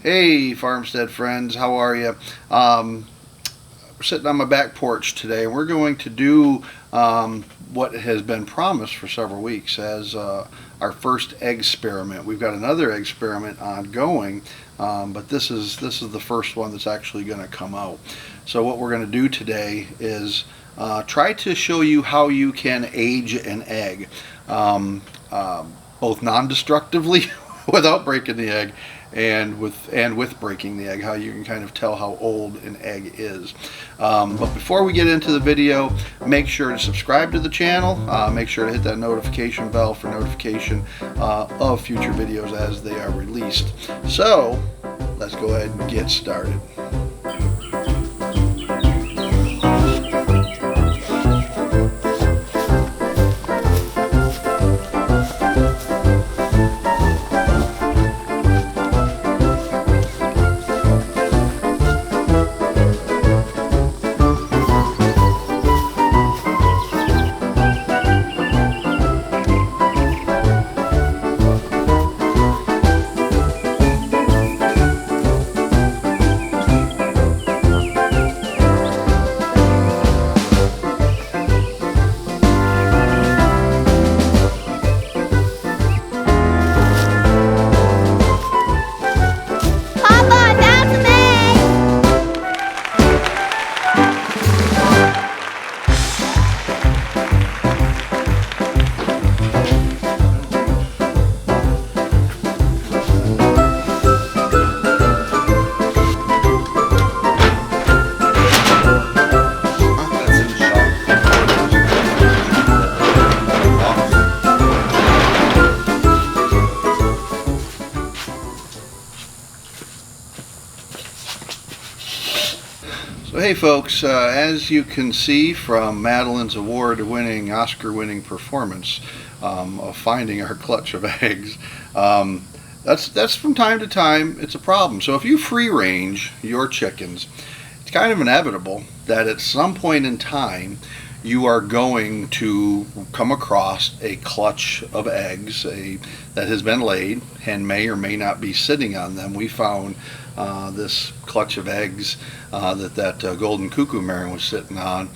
Hey, farmstead friends, how are you? We're sitting on my back porch today, and we're going to do what has been promised for several weeks as our first experiment. We've got another experiment ongoing, but this is the first one that's actually going to come out. So what we're going to do today is try to show you how you can age an egg, both non-destructively without breaking the egg, and with breaking the egg, how you can kind of tell how old an egg is. But before we get into the video, make sure to subscribe to the channel. Make sure to hit that notification bell for notification of future videos as they are released. So let's go ahead and get started. So hey folks, as you can see from Madeline's award-winning, Oscar-winning performance of finding our clutch of eggs, that's from time to time it's a problem. So if you free range your chickens, it's kind of inevitable that at some point in time you are going to come across a clutch of eggs that has been laid. Hen may or may not be sitting on them. We found this clutch of eggs that golden cuckoo marron was sitting on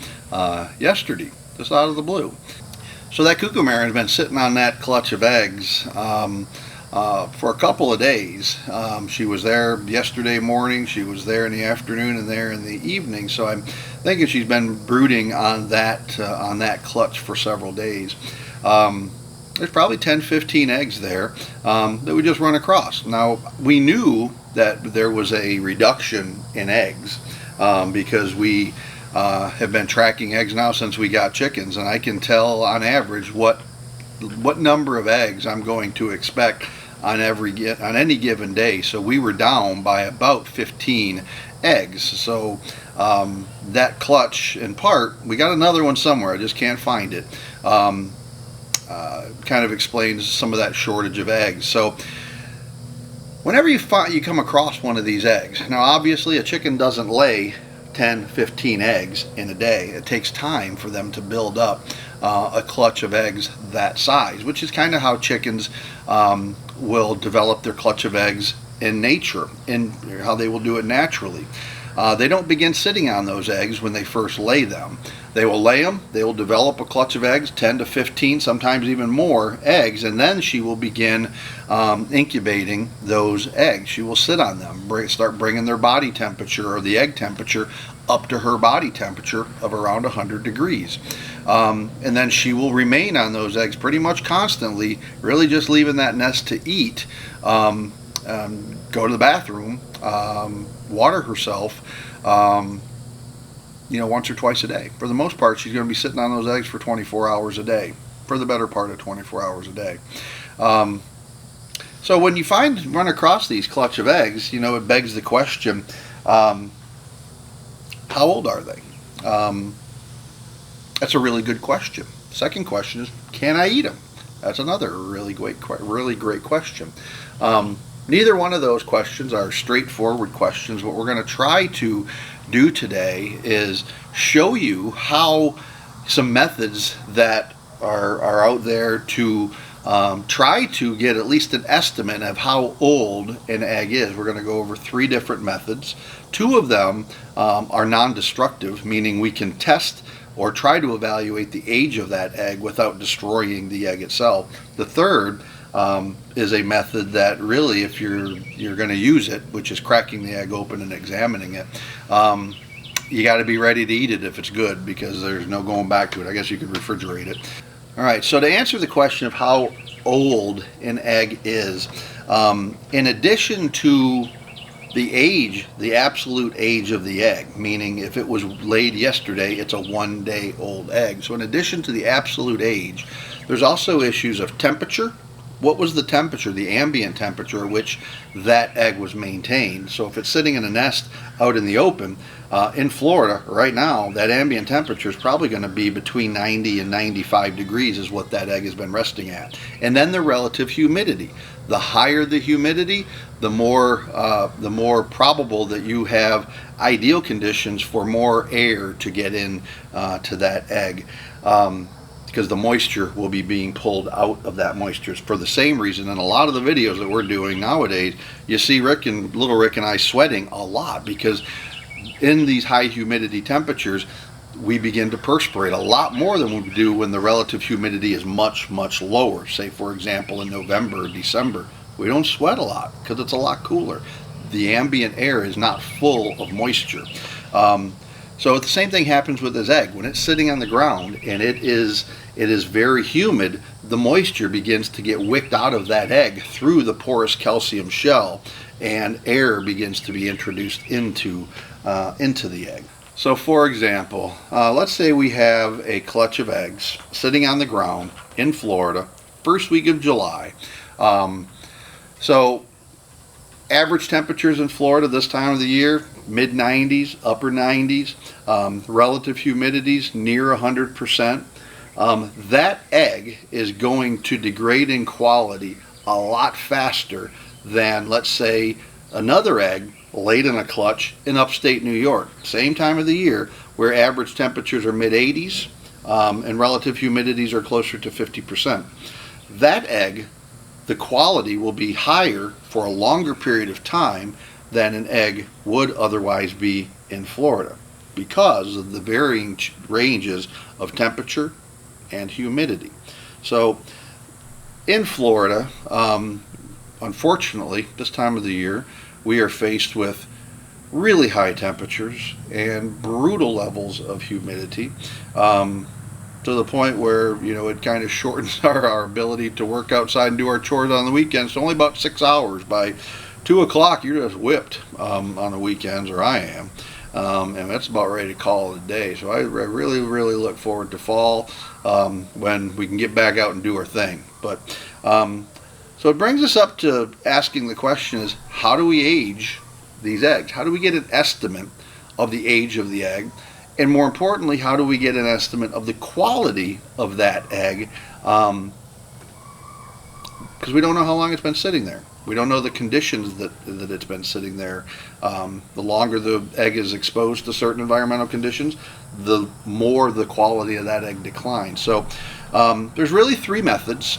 yesterday, just out of the blue. So that cuckoo marron has been sitting on that clutch of eggs for a couple of days. She was there yesterday morning, she was there in the afternoon, and there in the evening. So I'm thinking she's been brooding on that clutch for several days. There's probably 10-15 eggs there that we just run across. Now, we knew that there was a reduction in eggs because we have been tracking eggs now since we got chickens, and I can tell on average what number of eggs I'm going to expect on any given day. So we were down by about 15 eggs. So that clutch, in part, we got another one somewhere, I just can't find it. Kind of explains some of that shortage of eggs. So whenever you come across one of these eggs, now obviously a chicken doesn't lay 10-15 eggs in a day. It takes time for them to build up a clutch of eggs that size, which is kind of how chickens will develop their clutch of eggs in nature, in how they will do it naturally. They don't begin sitting on those eggs when they first lay them. They will lay them, they will develop a clutch of eggs, 10-15, sometimes even more eggs, and then she will begin incubating those eggs. She will sit on them, start bringing their body temperature, or the egg temperature, up to her body temperature of around 100 degrees. And then she will remain on those eggs pretty much constantly, really just leaving that nest to eat, go to the bathroom, water herself, once or twice a day. For the most part, she's going to be sitting on those eggs for 24 hours a day, for the better part of 24 hours a day. So when you run across these clutch of eggs, it begs the question, how old are they? That's a really good question. Second question is, can I eat them? That's another really great question. Neither one of those questions are straightforward questions. What we're going to try to do today is show you how some methods that are out there to try to get at least an estimate of how old an egg is. We're going to go over 3 different methods. 2 of them are non-destructive, meaning we can test or try to evaluate the age of that egg without destroying the egg itself. The third is a method that really, if you're going to use it, which is cracking the egg open and examining it, you got to be ready to eat it if it's good, because there's no going back to it. I guess you could refrigerate it. All right, so to answer the question of how old an egg is, in addition to the age, the absolute age of the egg, meaning if it was laid yesterday, it's a 1-day old egg. So in addition to the absolute age, there's also issues of temperature. What was the temperature, the ambient temperature at which that egg was maintained? So if it's sitting in a nest out in the open, in Florida right now, that ambient temperature is probably going to be between 90 and 95 degrees is what that egg has been resting at. And then the relative humidity. The higher the humidity, the more probable that you have ideal conditions for more air to get in to that egg. Because the moisture will be being pulled out of that moisture. For the same reason, in a lot of the videos that we're doing nowadays, you see little Rick and I sweating a lot, because in these high humidity temperatures, we begin to perspirate a lot more than we do when the relative humidity is much, much lower. Say, for example, in November or December, we don't sweat a lot because it's a lot cooler. The ambient air is not full of moisture. So the same thing happens with this egg. When it's sitting on the ground and it is very humid, the moisture begins to get wicked out of that egg through the porous calcium shell, and air begins to be introduced into the egg. So for example, let's say we have a clutch of eggs sitting on the ground in Florida, first week of July. So average temperatures in Florida this time of the year, mid-90s, upper 90s, relative humidities near 100%. That egg is going to degrade in quality a lot faster than, let's say, another egg laid in a clutch in upstate New York, same time of the year, where average temperatures are mid-80s and relative humidities are closer to 50%. That egg, the quality will be higher for a longer period of time than an egg would otherwise be in Florida, because of the varying ranges of temperature and humidity. So in Florida, unfortunately, this time of the year, we are faced with really high temperatures and brutal levels of humidity, to the point where, it kind of shortens our ability to work outside and do our chores on the weekends to only about 6 hours. By 2 o'clock, you're just whipped on the weekends, or I am. And that's about ready to call it a day. So I really, really look forward to fall, when we can get back out and do our thing. But so it brings us up to asking the question is, how do we age these eggs? How do we get an estimate of the age of the egg? And more importantly, how do we get an estimate of the quality of that egg? Because we don't know how long it's been sitting there. We don't know the conditions that it's been sitting there. The longer the egg is exposed to certain environmental conditions, the more the quality of that egg declines. So there's really 3 methods.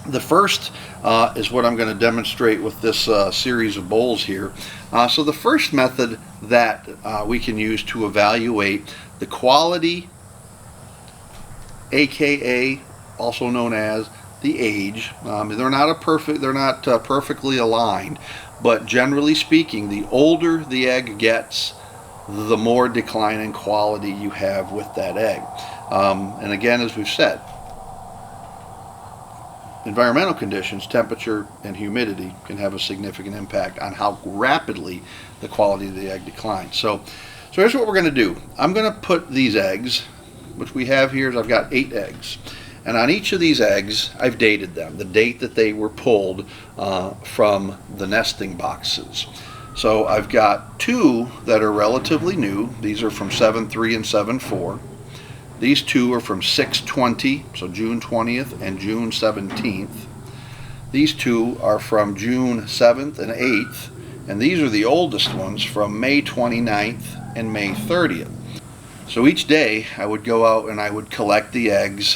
The first is what I'm going to demonstrate with this series of bowls here. So the first method that we can use to evaluate the quality, aka also known as the age. They're not perfectly aligned, but generally speaking, the older the egg gets, the more decline in quality you have with that egg. And again, as we've said, environmental conditions, temperature and humidity, can have a significant impact on how rapidly the quality of the egg declines. So here's what we're going to do. I'm going to put these eggs, which we have here is I've got 8 eggs. And on each of these eggs, I've dated them, the date that they were pulled from the nesting boxes. So I've got 2 that are relatively new. These are from 7/3 and 7/4. These 2 are from 6/20, so June 20th and June 17th. These 2 are from June 7th and 8th, and these are the oldest ones from May 29th and May 30th. So each day I would go out and I would collect the eggs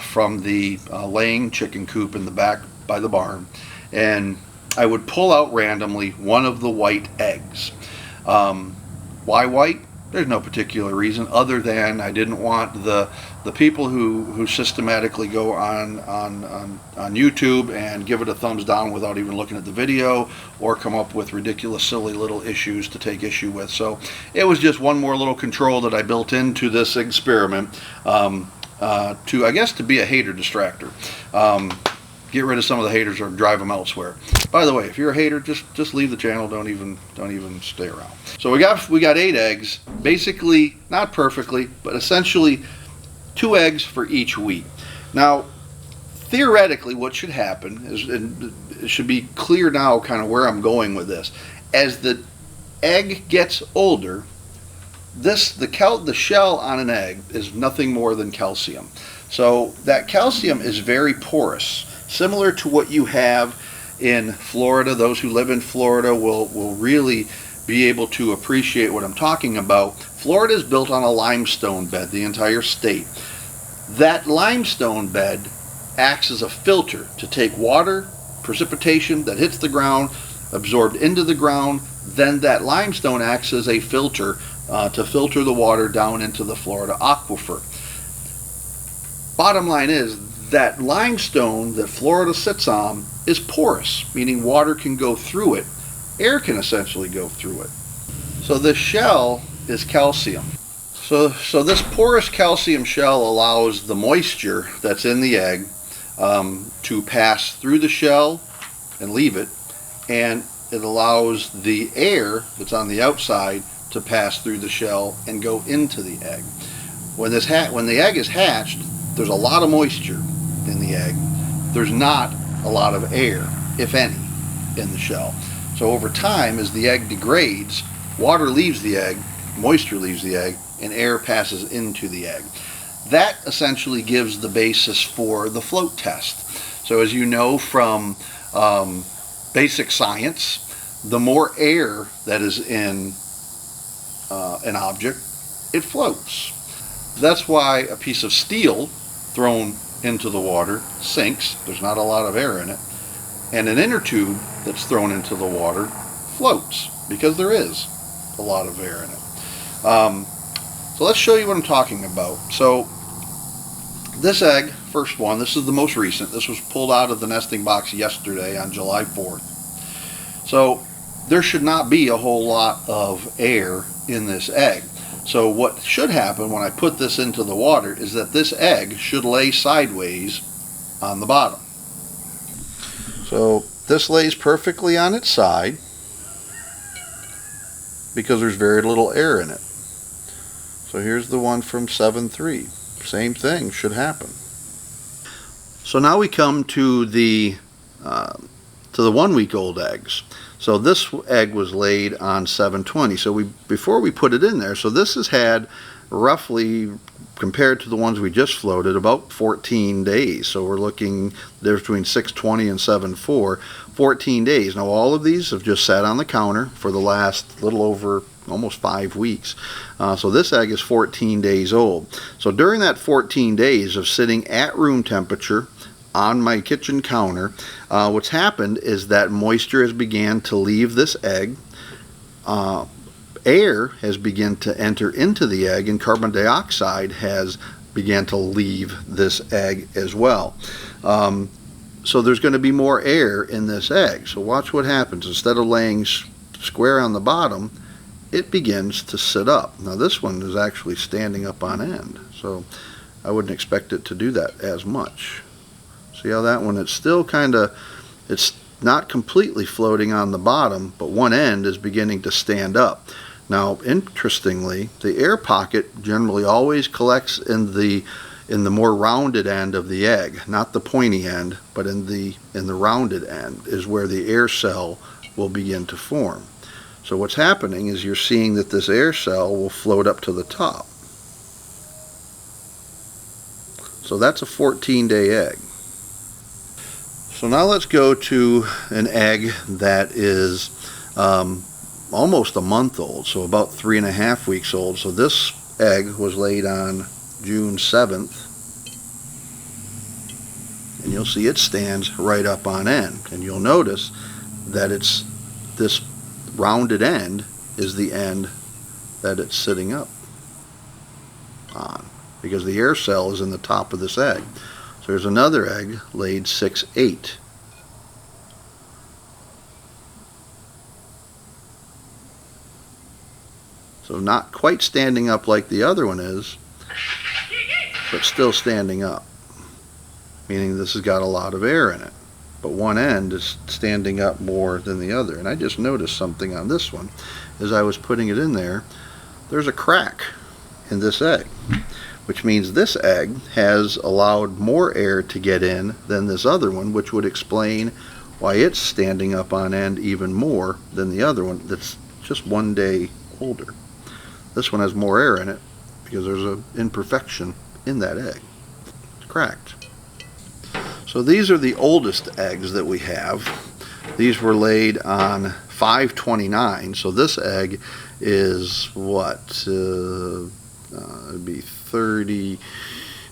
from the laying chicken coop in the back by the barn, and I would pull out randomly one of the white eggs. Why white? There's no particular reason other than I didn't want the people who systematically go on YouTube and give it a thumbs down without even looking at the video, or come up with ridiculous, silly little issues to take issue with. So it was just one more little control that I built into this experiment to, I guess, to be a hater distractor. Get rid of some of the haters or drive them elsewhere. By the way, if you're a hater, just leave the channel. Don't even stay around. So we got 8 eggs, basically not perfectly, but essentially 2 eggs for each week. Now, theoretically, what should happen is, and it should be clear now, kind of where I'm going with this. As the egg gets older, the shell on an egg is nothing more than calcium. So that calcium is very porous. Similar to what you have in Florida. Those who live in Florida will really be able to appreciate what I'm talking about. Florida is built on a limestone bed, the entire state. That limestone bed acts as a filter to take water, precipitation that hits the ground, absorbed into the ground. Then that limestone acts as a filter to filter the water down into the Florida aquifer. Bottom line is, that limestone that Florida sits on is porous, meaning water can go through it. Air can essentially go through it. So this shell is calcium. So this porous calcium shell allows the moisture that's in the egg to pass through the shell and leave it, and it allows the air that's on the outside to pass through the shell and go into the egg. When the egg is hatched, there's a lot of moisture in the egg. There's not a lot of air, if any, in the shell. So over time, as the egg degrades, water leaves the egg, moisture leaves the egg, and air passes into the egg. That essentially gives the basis for the float test. So as you know from basic science, the more air that is in an object, it floats. That's why a piece of steel thrown into the water sinks. There's not a lot of air in it. And an inner tube that's thrown into the water floats because there is a lot of air in it. So let's show you what I'm talking about. So this egg, first one, this is the most recent. This was pulled out of the nesting box yesterday on July 4th. So there should not be a whole lot of air in this egg. So what should happen when I put this into the water is that this egg should lay sideways on the bottom. So this lays perfectly on its side because there's very little air in it. So here's the one from 7.3. Same thing should happen. So now we come to the 1 week old eggs. So this egg was laid on 7/20. So before we put it in there, so this has had roughly, compared to the ones we just floated, about 14 days. So we're looking there between 6/20 and 7/4, 14 days. Now all of these have just sat on the counter for the last little over almost 5 weeks. So this egg is 14 days old. So during that 14 days of sitting at room temperature on my kitchen counter, what's happened is that moisture has began to leave this egg. Air has begun to enter into the egg, and carbon dioxide has began to leave this egg as well. So there's going to be more air in this egg. So watch what happens. Instead of laying square on the bottom, it begins to sit up. Now this one is actually standing up on end, so I wouldn't expect it to do that as much. See how that one, it's still kind of, it's not completely floating on the bottom, but one end is beginning to stand up. Now, interestingly, the air pocket generally always collects in the more rounded end of the egg, not the pointy end, but in the rounded end is where the air cell will begin to form. So what's happening is you're seeing that this air cell will float up to the top. So that's a 14-day egg. So now let's go to an egg that is almost a month old, so about 3.5 weeks old. So this egg was laid on June 7th. And you'll see it stands right up on end. And you'll notice that it's this rounded end is the end that it's sitting up on, because the air cell is in the top of this egg. So there's another egg laid 6/8. So not quite standing up like the other one is, but still standing up, meaning this has got a lot of air in it. But one end is standing up more than the other. And I just noticed something on this one. As I was putting it in there, there's a crack in this egg, which means this egg has allowed more air to get in than this other one, which would explain why it's standing up on end even more than the other one that's just 1 day older. This one has more air in it because there's an imperfection in that egg. It's cracked. So these are the oldest eggs that we have. These were laid on 5/29, so this egg is what? It'd be 30,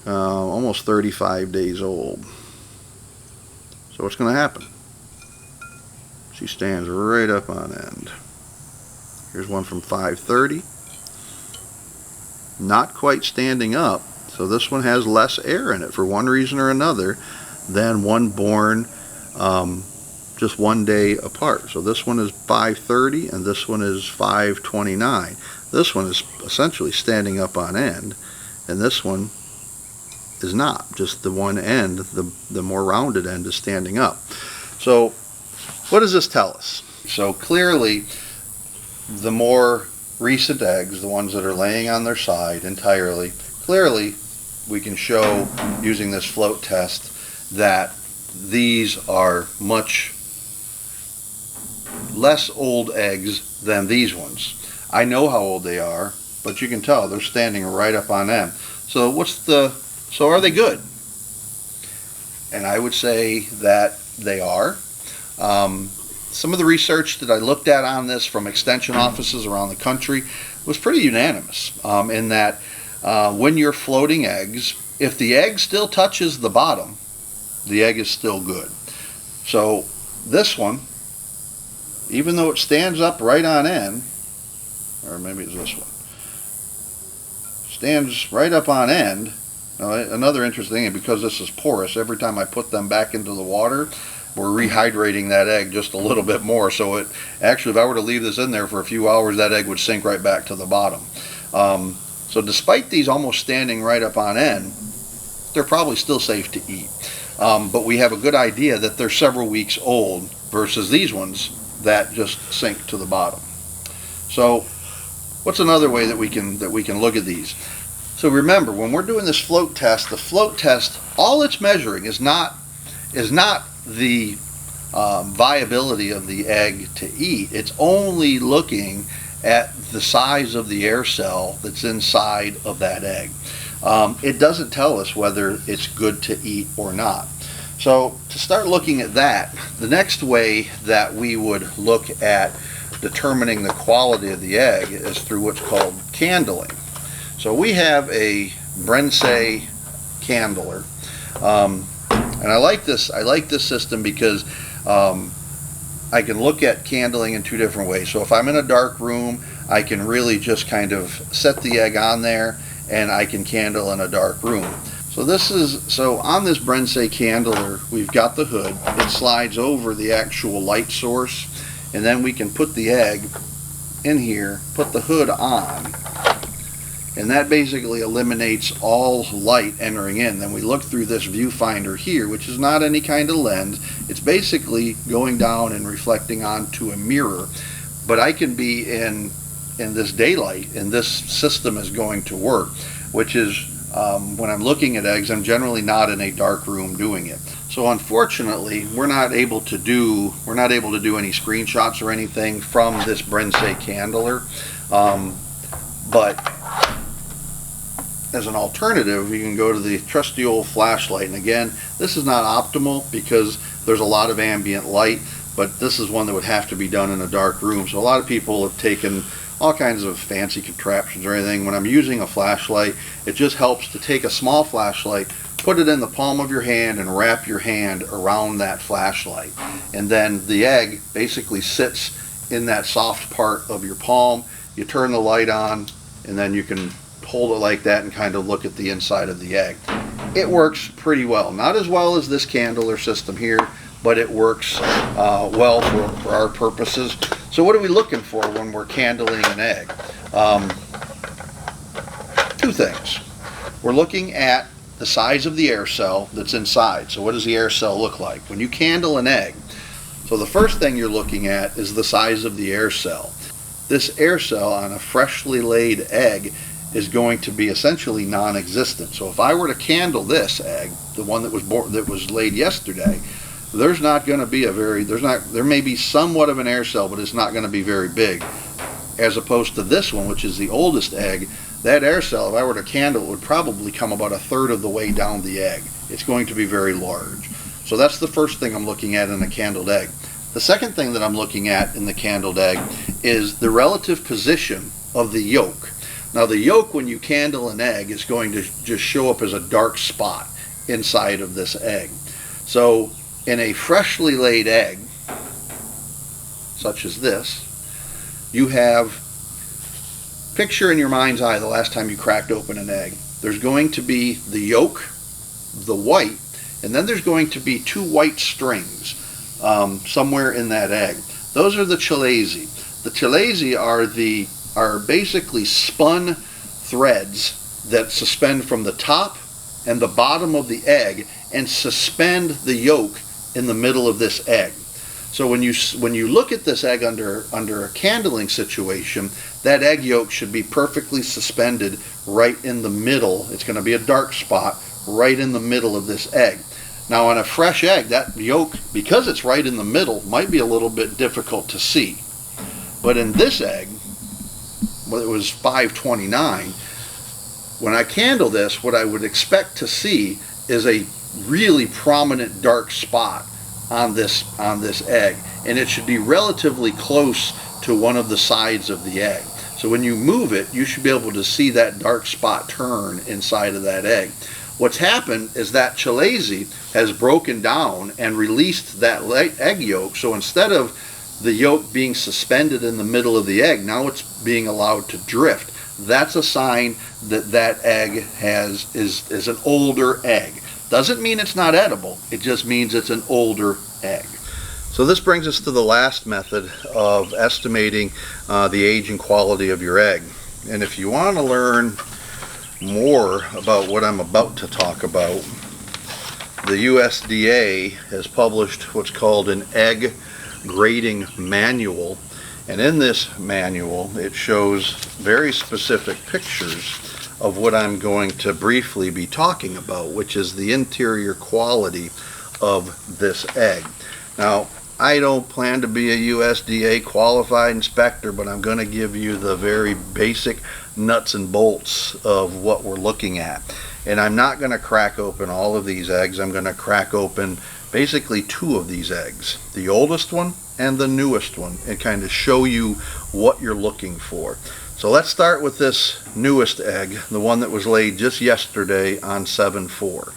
almost 35 days old. So what's going to happen? She stands right up on end. Here's one from 5/30. Not quite standing up, so this one has less air in it for one reason or another than one born just 1 day apart. So this one is 5/30 and this one is 5/29. This one is essentially standing up on end, and this one is not. Just the one end, the more rounded end, is standing up. So what does this tell us? So clearly the more recent eggs, the ones that are laying on their side entirely, clearly we can show using this float test that these are much less old eggs than these ones. I know how old they are, but you can tell they're standing right up on end. So are they good? And I would say that they are. Some of the research that I looked at on this from extension offices around the country was pretty unanimous in that when you're floating eggs, if the egg still touches the bottom, the egg is still good. So this one, even though it stands up right on end, or maybe it's this one, stands right up on end. Now, another interesting thing, because this is porous, every time I put them back into the water, we're rehydrating that egg just a little bit more. So it actually, if I were to leave this in there for a few hours, that egg would sink right back to the bottom. So despite these almost standing right up on end, they're probably still safe to eat. But we have a good idea that they're several weeks old versus these ones that just sink to the bottom. So what's another way that we can look at these? So remember, when we're doing this float test, the float test, all it's measuring is not the viability of the egg to eat. It's only looking at the size of the air cell that's inside of that egg. It doesn't tell us whether it's good to eat or not. So to start looking at that, the next way that we would look at determining the quality of the egg is through what's called candling. So we have a Brensey candler. And I like this system because I can look at candling in two different ways. So if I'm in a dark room, I can really just kind of set the egg on there and I can candle in a dark room. So on this Brensey candler, we've got the hood. It slides over the actual light source, and then we can put the egg in here, put the hood on, and that basically eliminates all light entering in. Then we look through this viewfinder here, which is not any kind of lens. It's basically going down and reflecting onto a mirror. But I can be in this daylight, and this system is going to work, which is when I'm looking at eggs, I'm generally not in a dark room doing it. So unfortunately, we're not able to do any screenshots or anything from this Brensey candler. But as an alternative, you can go to the trusty old flashlight. And again, this is not optimal because there's a lot of ambient light. but this is one that would have to be done in a dark room. So a lot of people have taken all kinds of fancy contraptions or anything. When I'm using a flashlight, it just helps to take a small flashlight, put it in the palm of your hand, and wrap your hand around that flashlight. And then the egg basically sits in that soft part of your palm. You turn the light on, and then you can hold it like that and kind of look at the inside of the egg. It works pretty well. Not as well as this candler system here, but it works well for our purposes. So what are we looking for when we're candling an egg? Two things. We're looking at the size of the air cell that's inside. So what does the air cell look like? When you candle an egg, so the first thing you're looking at is the size of the air cell. This air cell on a freshly laid egg is going to be essentially non-existent. So if I were to candle this egg, the one that was laid yesterday, there's not going to be there may be somewhat of an air cell, but it's not going to be very big. As opposed to this one, which is the oldest egg, that air cell, if I were to candle it, would probably come about a third of the way down the egg. It's going to be very large. So that's the first thing I'm looking at in a candled egg. The second thing that I'm looking at in the candled egg is the relative position of the yolk. Now the yolk, when you candle an egg, is going to just show up as a dark spot inside of this egg. So in a freshly laid egg, such as this, you have, picture in your mind's eye the last time you cracked open an egg. There's going to be the yolk, the white, and then there's going to be two white strings somewhere in that egg. Those are the chalazi. The chalazi are basically spun threads that suspend from the top and the bottom of the egg and suspend the yolk in the middle of this egg. So when you look at this egg under a candling situation, that egg yolk should be perfectly suspended right in the middle. It's going to be a dark spot right in the middle of this egg. Now on a fresh egg, that yolk, because it's right in the middle, might be a little bit difficult to see. But in this egg, well, it was 529, when I candle this, what I would expect to see is a really prominent dark spot on this egg, and it should be relatively close to one of the sides of the egg. So when you move it, you should be able to see that dark spot turn inside of that egg. What's happened is that chalazi has broken down and released that egg yolk, so instead of the yolk being suspended in the middle of the egg, now it's being allowed to drift. That's a sign that that egg is an older egg. Doesn't mean it's not edible, it just means it's an older egg. So this brings us to the last method of estimating the age and quality of your egg. And if you want to learn more about what I'm about to talk about, the USDA has published what's called an egg grading manual, and in this manual it shows very specific pictures of what I'm going to briefly be talking about, which is the interior quality of this egg. Now, I don't plan to be a USDA qualified inspector, but I'm going to give you the very basic nuts and bolts of what we're looking at. And I'm not going to crack open all of these eggs. I'm going to crack open basically two of these eggs, the oldest one and the newest one, and kind of show you what you're looking for. So let's start with this newest egg, the one that was laid just yesterday on 7/4.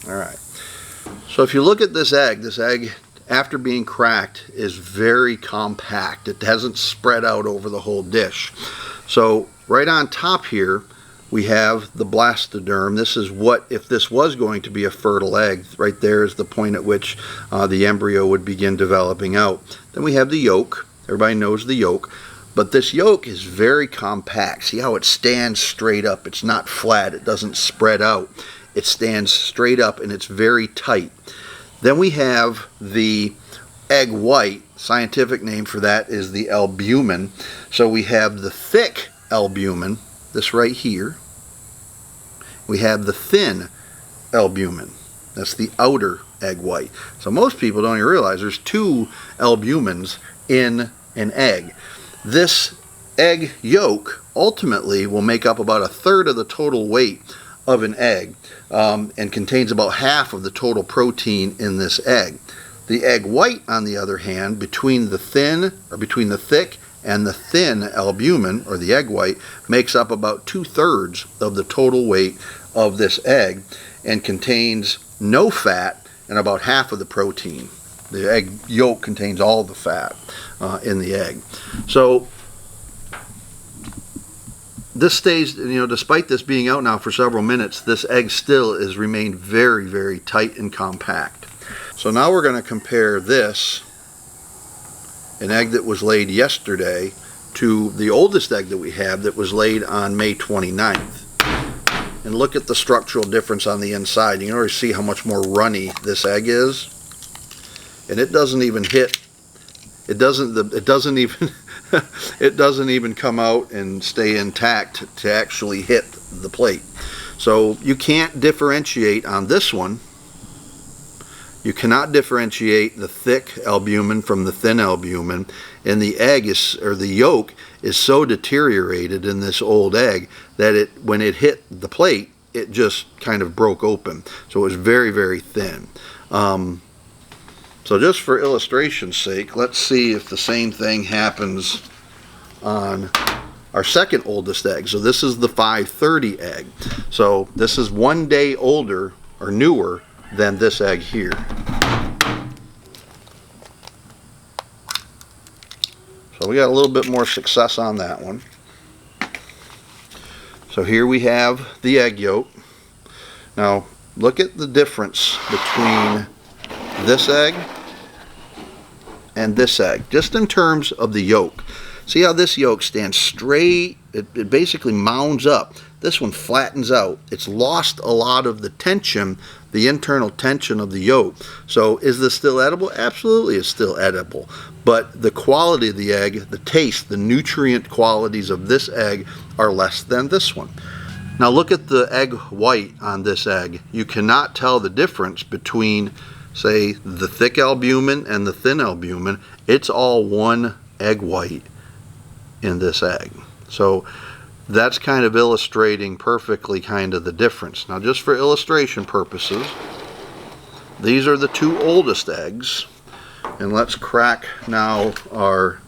Alright, so if you look at this egg after being cracked is very compact. It hasn't spread out over the whole dish. So right on top here we have the blastoderm. This is what, if this was going to be a fertile egg, right there is the point at which the embryo would begin developing out. Then we have the yolk. Everybody knows the yolk. But this yolk is very compact. See how it stands straight up. It's not flat. It doesn't spread out. It stands straight up and it's very tight. Then we have the egg white. Scientific name for that is the albumin. So we have the thick albumin, this right here. We have the thin albumin. That's the outer egg white. So most people don't even realize there's two albumins in an egg. This egg yolk ultimately will make up about 1/3 of the total weight of an egg, and contains about half of the total protein in this egg. The egg white, on the other hand, between the thick and the thin albumin, or the egg white, makes up about 2/3 of the total weight of this egg and contains no fat and about half of the protein. The egg yolk contains all the fat in the egg. So this stays, despite this being out now for several minutes, this egg still has remained very, very tight and compact. So now we're going to compare this, an egg that was laid yesterday, to the oldest egg that we have that was laid on May 29th. And look at the structural difference on the inside. You can already see how much more runny this egg is. And it doesn't even hit, it doesn't even come out and stay intact to actually hit the plate. So you can't differentiate on this one. You cannot differentiate the thick albumin from the thin albumin, and the egg or the yolk is so deteriorated in this old egg that when it hit the plate, it just kind of broke open. So it was very, very thin. So just for illustration's sake, let's see if the same thing happens on our second oldest egg. So this is the 530 egg. So this is 1 day older or newer than this egg here. So we got a little bit more success on that one. So here we have the egg yolk. Now look at the difference between this egg and this egg, just in terms of the yolk. See how this yolk stands straight? It basically mounds up. This one flattens out. It's lost a lot of the tension, the internal tension of the yolk. So is this still edible? Absolutely, it's still edible. But the quality of the egg, the taste, the nutrient qualities of this egg are less than this one. Now look at the egg white on this egg. You cannot tell the difference between, say, the thick albumin and the thin albumin. It's all one egg white in this egg. So that's kind of illustrating perfectly kind of the difference. Now just for illustration purposes, these are the two oldest eggs, and let's crack now our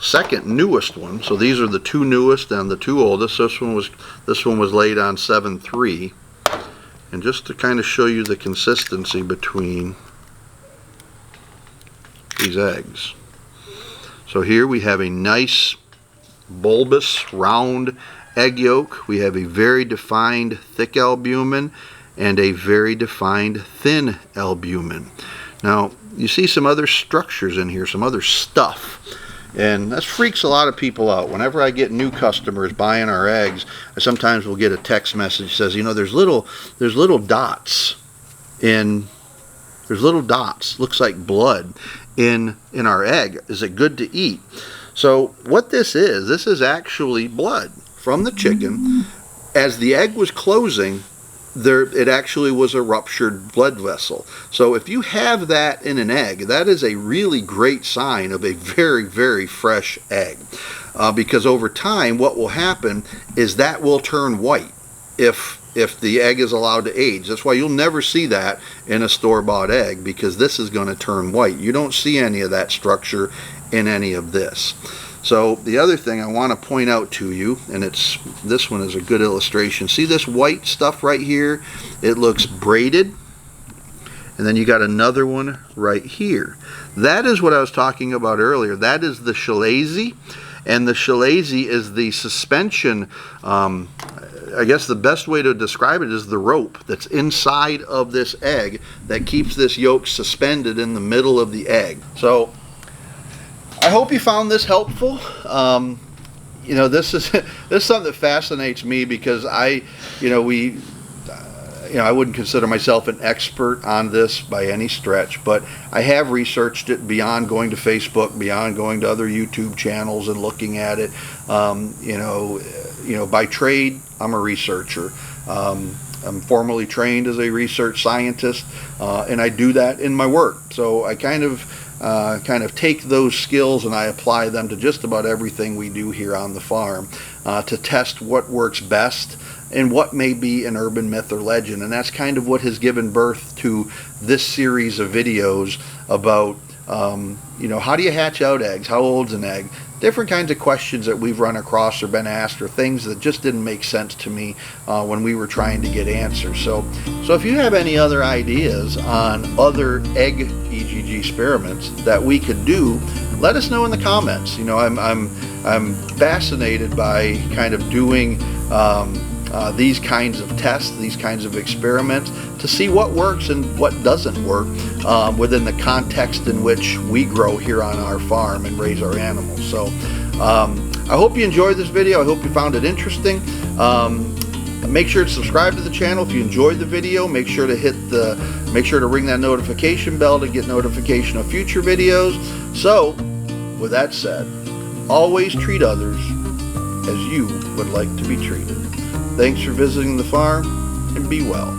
second newest one. So these are the two newest and the two oldest. This one was laid on 7/3, and just to kind of show you the consistency between these eggs. So here we have a nice bulbous round egg yolk. We have a very defined thick albumin and a very defined thin albumin. Now you see some other structures in here, some other stuff, and that freaks a lot of people out. Whenever I get new customers buying our eggs, I sometimes will get a text message that says, there's little dots looks like blood in our egg. Is it good to eat? So what this is actually blood from the chicken. As the egg was closing, it actually was a ruptured blood vessel. So if you have that in an egg, that is a really great sign of a very, very fresh egg. Because over time, what will happen is that will turn white if the egg is allowed to age. That's why you'll never see that in a store-bought egg, because this is going to turn white. You don't see any of that structure in any of this. So the other thing I want to point out to you, and this one is a good illustration. See this white stuff right here? It looks braided, and then you got another one right here. That is what I was talking about earlier. That is the chalazi, and the chalazi is the suspension. I guess the best way to describe it is the rope that's inside of this egg that keeps this yolk suspended in the middle of the egg. So I hope you found this helpful. This is something that fascinates me, because I wouldn't consider myself an expert on this by any stretch, but I have researched it beyond going to Facebook, beyond going to other YouTube channels and looking at it. By trade, I'm a researcher. I'm formally trained as a research scientist, and I do that in my work. So I kind of kind of take those skills and I apply them to just about everything we do here on the farm to test what works best and what may be an urban myth or legend. And that's kind of what has given birth to this series of videos about how do you hatch out eggs? How old's an egg? Different kinds of questions that we've run across or been asked, or things that just didn't make sense to me when we were trying to get answers. So if you have any other ideas on other egg EGG experiments that we could do, let us know in the comments. I'm fascinated by kind of doing these kinds of tests, these kinds of experiments, to see what works and what doesn't work within the context in which we grow here on our farm and raise our animals. So I hope you enjoyed this video. I hope you found it interesting. Make sure to subscribe to the channel if you enjoyed the video. Make sure to ring that notification bell to get notification of future videos. So with that said, always treat others as you would like to be treated. Thanks for visiting the farm, and be well.